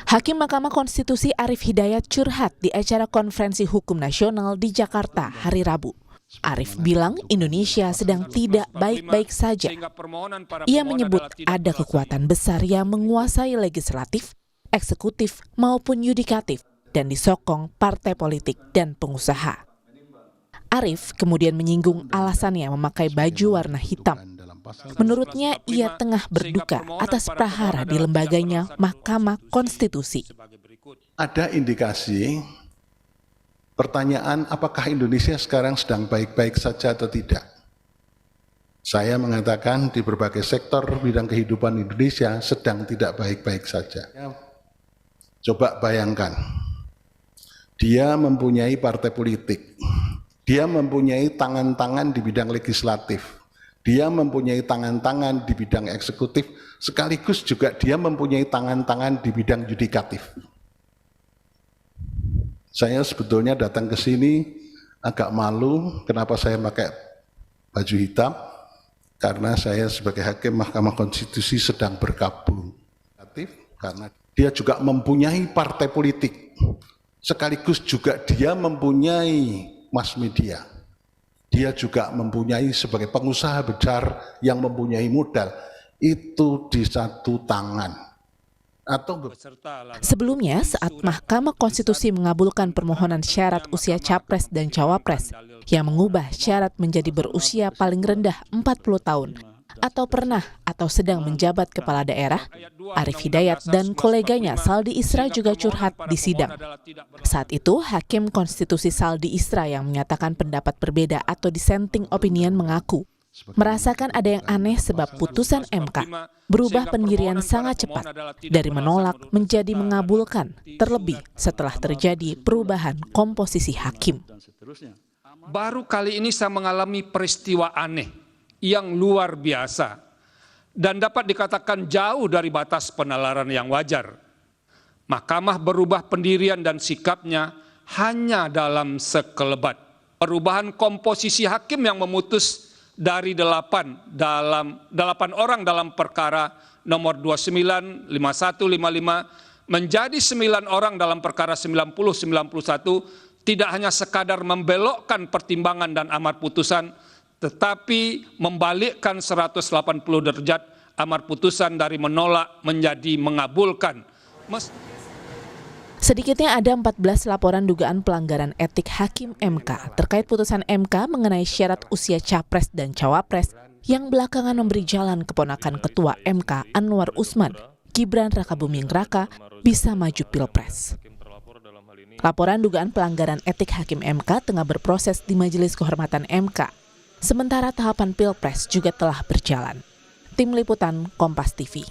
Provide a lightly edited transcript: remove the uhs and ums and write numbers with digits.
Hakim Mahkamah Konstitusi Arief Hidayat curhat di acara Konferensi Hukum Nasional di Jakarta hari Rabu. Arief bilang Indonesia sedang tidak baik-baik saja. Ia menyebut ada kekuatan besar yang menguasai legislatif, eksekutif maupun yudikatif dan disokong partai politik dan pengusaha. Arief kemudian menyinggung alasannya memakai baju warna hitam. Menurutnya, ia tengah berduka atas prahara di lembaganya Mahkamah Konstitusi. Ada indikasi pertanyaan apakah Indonesia sekarang sedang baik-baik saja atau tidak. Saya mengatakan di berbagai sektor bidang kehidupan Indonesia sedang tidak baik-baik saja. Coba bayangkan, dia mempunyai partai politik, dia mempunyai tangan-tangan di bidang legislatif, dia mempunyai tangan-tangan di bidang eksekutif, sekaligus juga dia mempunyai tangan-tangan di bidang yudikatif. Saya sebetulnya datang ke sini agak malu kenapa saya pakai baju hitam, karena saya sebagai Hakim Mahkamah Konstitusi sedang berkabung. Karena dia juga mempunyai partai politik, sekaligus juga dia mempunyai mass media. Dia juga mempunyai sebagai pengusaha besar yang mempunyai modal, itu di satu tangan. Sebelumnya, saat Mahkamah Konstitusi mengabulkan permohonan syarat usia capres dan cawapres yang mengubah syarat menjadi berusia paling rendah 40 tahun atau pernah atau sedang menjabat kepala daerah, Arief Hidayat dan koleganya Saldi Isra juga curhat di sidang. Saat itu, Hakim Konstitusi Saldi Isra yang menyatakan pendapat berbeda atau dissenting opinion mengaku merasakan ada yang aneh sebab putusan MK berubah pendirian sangat cepat dari menolak menjadi mengabulkan, terlebih setelah terjadi perubahan komposisi hakim. Baru kali ini saya mengalami peristiwa aneh yang luar biasa dan dapat dikatakan jauh dari batas penalaran yang wajar. Mahkamah berubah pendirian dan sikapnya hanya dalam sekelebat. Perubahan komposisi hakim yang memutus dari 8 orang dalam perkara nomor 29, 51, 55 menjadi 9 orang dalam perkara 90, 91 tidak hanya sekadar membelokkan pertimbangan dan amar putusan, tetapi membalikkan 180 derajat amar putusan dari menolak menjadi mengabulkan. Sedikitnya ada 14 laporan dugaan pelanggaran etik Hakim MK terkait putusan MK mengenai syarat usia capres dan cawapres yang belakangan memberi jalan keponakan Ketua MK Anwar Usman, Gibran Rakabuming Raka, bisa maju Pilpres. Laporan dugaan pelanggaran etik Hakim MK tengah berproses di Majelis Kehormatan MK, sementara tahapan Pilpres juga telah berjalan. Tim Liputan Kompas TV.